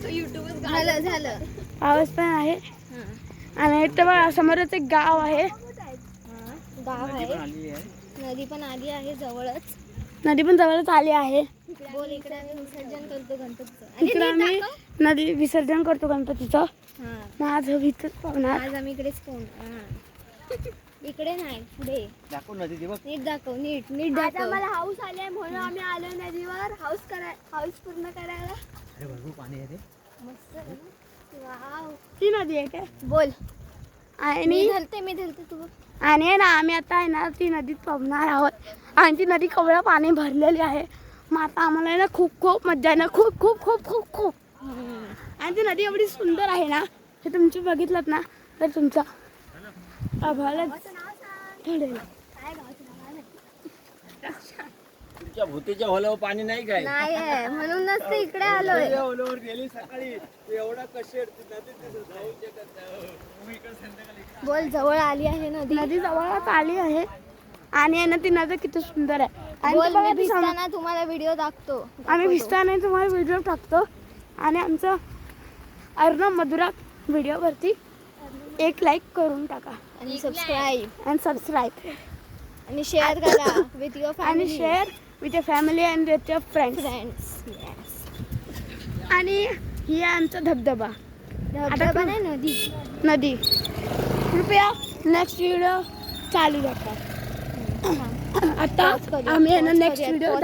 झालं पाऊस पण आहे आणि इथं बघा समोरच एक गाव आहे. नदी पण आली आहे जवळच. नदी पण जवळच आली आहे. बोल इकडे आम्ही विसर्जन करतो गणपतीचं. इकडे आम्ही नदी विसर्जन करतो गणपतीचं. आज आज आम्ही इकडेच इकडे नाही पुढे दाखव नदी ते बघ. नीट दाखव नीट दाखव. आम्हाला हाऊस आले म्हणून आम्ही आलो नदीवर हाऊस पूर्ण करायला. अरे भरपूर पाणी आहे रे. मस्त वाव. ती नदी आहे काय बोल आणि मी धरते तू. आणि ना आम्ही आता आहे ना ती नदीत पोहणार आहोत आणि ती नदी कवळं पाणी भरलेली आहे. मग आता आम्हाला आहे ना खूप मजा आहे ना खूप आणि ती नदी एवढी सुंदर आहे ना हे तुम्ही बघितलं ना तर तुमचा आभाळ ठरेल. तुमच्या भोतीच्या होल्यावर पाणी नाही काय? नाही आहे म्हणूनच ते इकडे आलोय. होल्यावर गेली सकाळी एवढा कशेर बोल जवळ आली आहे नदी जवळच आली आहे आणि आहे ना ती नदी किती सुंदर आहे. आणि बोल ते बघा मी ती भिजताना तुम्हाला व्हिडिओ दाखवतो. आम्ही भिजताना तुम्हाला व्हिडिओ टाकतो आणि आमचं अर्णव मधुरा व्हिडिओवरती एक लाईक करून टाका आणि सबस्क्राईब आणि शेअर करा विथ युअर आणि family share with your family and with your friends. आणि ही आहे आमचा धबधबा धबधबा नाही नदी. कृपया नेक्स्ट व्हिडिओ चालू राखा. आता आम्ही नेक्स्ट व्हिडिओ